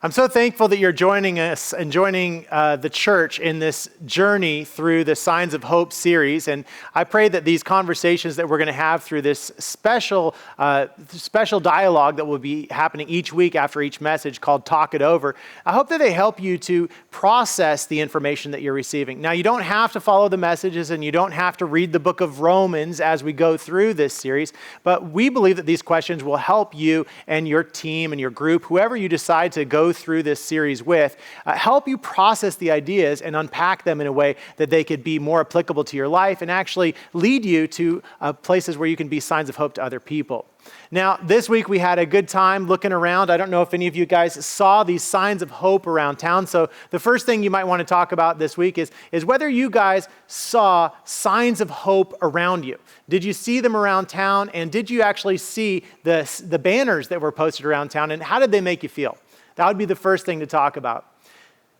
I'm so thankful that you're joining us and joining the church in this journey through the Signs of Hope series. And I pray that these conversations that we're going to have through this special dialogue that will be happening each week after each message called Talk It Over, I hope that they help you to process the information that you're receiving. Now, you don't have to follow the messages and you don't have to read the book of Romans as we go through this series, but we believe that these questions will help you and your team and your group, whoever you decide to go through this series with, help you process the ideas and unpack them in a way that they could be more applicable to your life and actually lead you to places where you can be signs of hope to other people. Now, this week we had a good time looking around. I don't know if any of you guys saw these signs of hope around town. So the first thing you might want to talk about this week is whether you guys saw signs of hope around you. Did you see them around town? And did you actually see the banners that were posted around town? And how did they make you feel? That would be the first thing to talk about.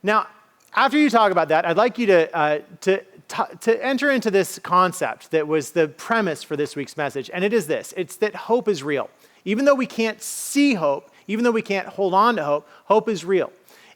Now, after you talk about that, I'd like you to enter into this concept that was the premise for this week's message, and it is this. It's that hope is real. Even though we can't see hope, even though we can't hold on to hope, hope is real.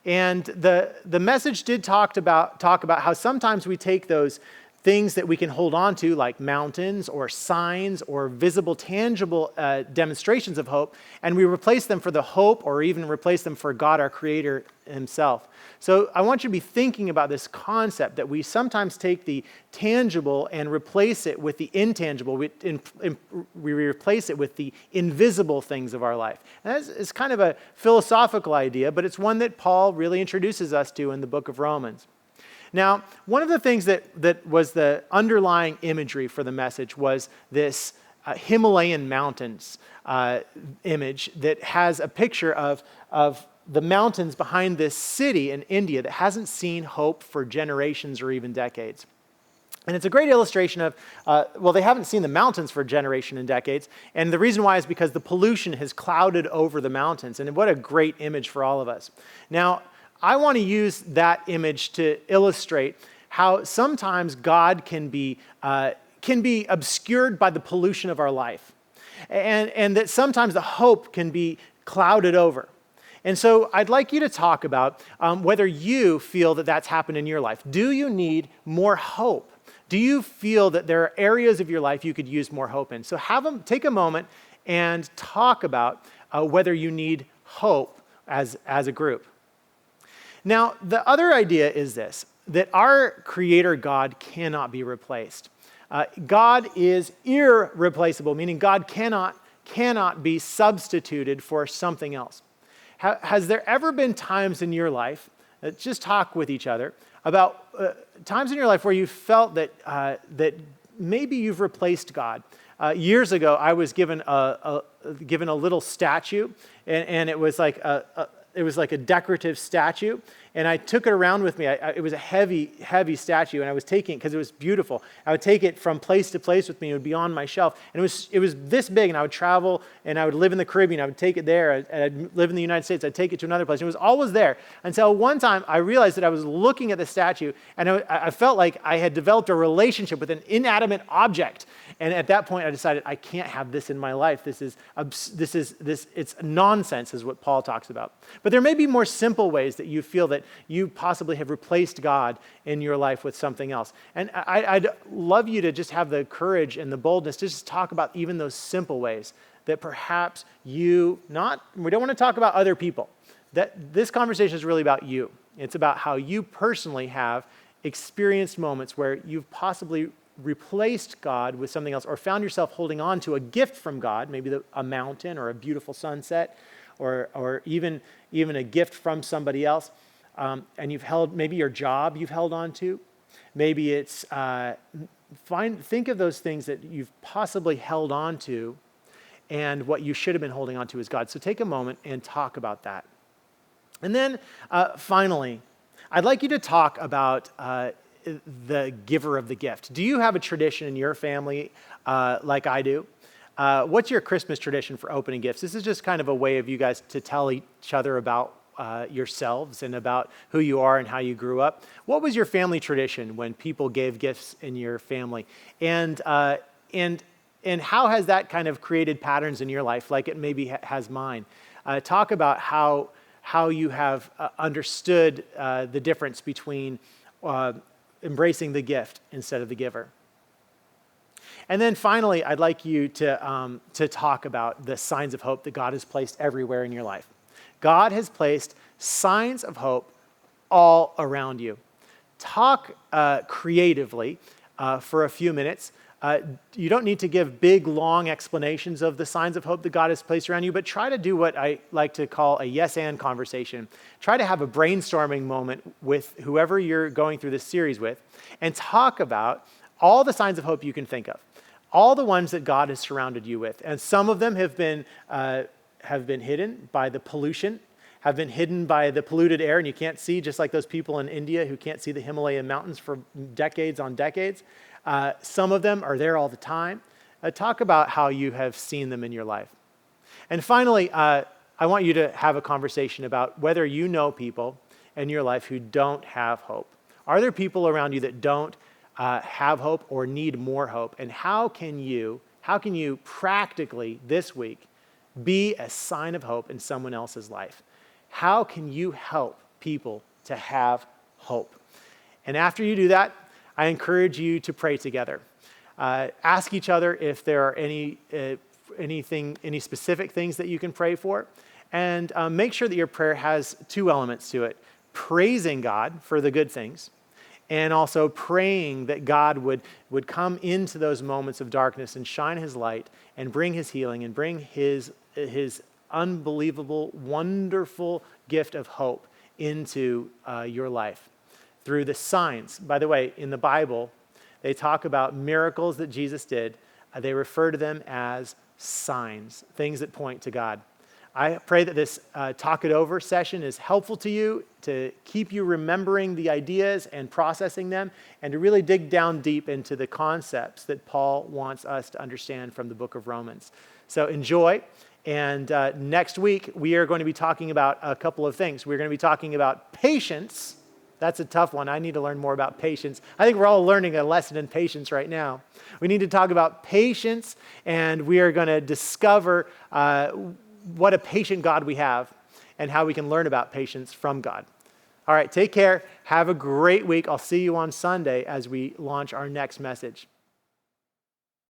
And the message did talk about how sometimes we take those things that we can hold on to, like mountains or signs or visible, tangible demonstrations of hope, and we replace them for the hope or even replace them for God, our Creator himself. So I want you to be thinking about this concept that we sometimes take the tangible and replace it with the intangible. We replace it with the invisible things of our life. And it's kind of a philosophical idea, but it's one that Paul really introduces us to in the book of Romans. Now, one of the things that was the underlying imagery for the message was this Himalayan mountains image that has a picture of the mountains behind this city in India that hasn't seen hope for generations or even decades. And it's a great illustration of, they haven't seen the mountains for a generation and decades. And the reason why is because the pollution has clouded over the mountains. And what a great image for all of us. Now, I want to use that image to illustrate how sometimes God can be obscured by the pollution of our life. And that sometimes the hope can be clouded over. And so I'd like you to talk about whether you feel that that's happened in your life. Do you need more hope? Do you feel that there are areas of your life you could use more hope in? So take a moment and talk about whether you need hope as a group. Now, the other idea is this, that our Creator God cannot be replaced. God is irreplaceable, meaning God cannot be substituted for something else. Has there ever been times in your life, just talk with each other, about times in your life where you felt that maybe you've replaced God? Years ago, I was given a little statue, and it was like a decorative statue, and I took it around with me. It was a heavy statue, and I was taking it because it was beautiful. I would take it from place to place with me. It would be on my shelf, and it was this big, and I would travel, and I would live in the Caribbean. I would take it there, and I'd live in the United States. I'd take it to another place. And it was always there until one time I realized that I was looking at the statue, and I felt like I had developed a relationship with an inanimate object. And at that point, I decided I can't have this in my life. It's nonsense, is what Paul talks about. But there may be more simple ways that you feel that you possibly have replaced God in your life with something else. And I'd love you to just have the courage and the boldness to just talk about even those simple ways that perhaps we don't want to talk about other people. That this conversation is really about you. It's about how you personally have experienced moments where you've possibly replaced God with something else or found yourself holding on to a gift from God, maybe a mountain or a beautiful sunset or even a gift from somebody else, and you've held, maybe your job you've held on to. Maybe it's, think of those things that you've possibly held on to, and what you should have been holding on to is God. So take a moment and talk about that. And then finally, I'd like you to talk about the giver of the gift. Do you have a tradition in your family like I do? What's your Christmas tradition for opening gifts? This is just kind of a way of you guys to tell each other about yourselves and about who you are and how you grew up. What was your family tradition when people gave gifts in your family? And how has that kind of created patterns in your life like it maybe has mine? Talk about how how you have understood the difference between embracing the gift instead of the giver. And then finally, I'd like you to talk about the signs of hope that God has placed everywhere in your life. God has placed signs of hope all around you. Talk creatively for a few minutes. You don't need to give big, long explanations of the signs of hope that God has placed around you, but try to do what I like to call a yes-and conversation. Try to have a brainstorming moment with whoever you're going through this series with, and talk about all the signs of hope you can think of, all the ones that God has surrounded you with. And some of them have been hidden by the pollution, have been hidden by the polluted air, and you can't see, just like those people in India who can't see the Himalayan mountains for decades on decades. Some of them are there all the time. Talk about how you have seen them in your life. And finally, I want you to have a conversation about whether you know people in your life who don't have hope. Are there people around you that don't have hope or need more hope? And how can you practically this week be a sign of hope in someone else's life? How can you help people to have hope? And after you do that, I encourage you to pray together. Ask each other if there are any specific things that you can pray for, and make sure that your prayer has two elements to it: praising God for the good things, and also praying that God would come into those moments of darkness and shine his light and bring his healing and bring his unbelievable, wonderful gift of hope into your life through the signs. By the way, in the Bible, they talk about miracles that Jesus did. They refer to them as signs, things that point to God. I pray that this Talk It Over session is helpful to you, to keep you remembering the ideas and processing them, and to really dig down deep into the concepts that Paul wants us to understand from the book of Romans. So enjoy. And next week, we are going to be talking about a couple of things. We're going to be talking about patience. That's a tough one. I need to learn more about patience. I think we're all learning a lesson in patience right now. We need to talk about patience, and we are going to discover what a patient God we have and how we can learn about patience from God. All right, take care. Have a great week. I'll see you on Sunday as we launch our next message.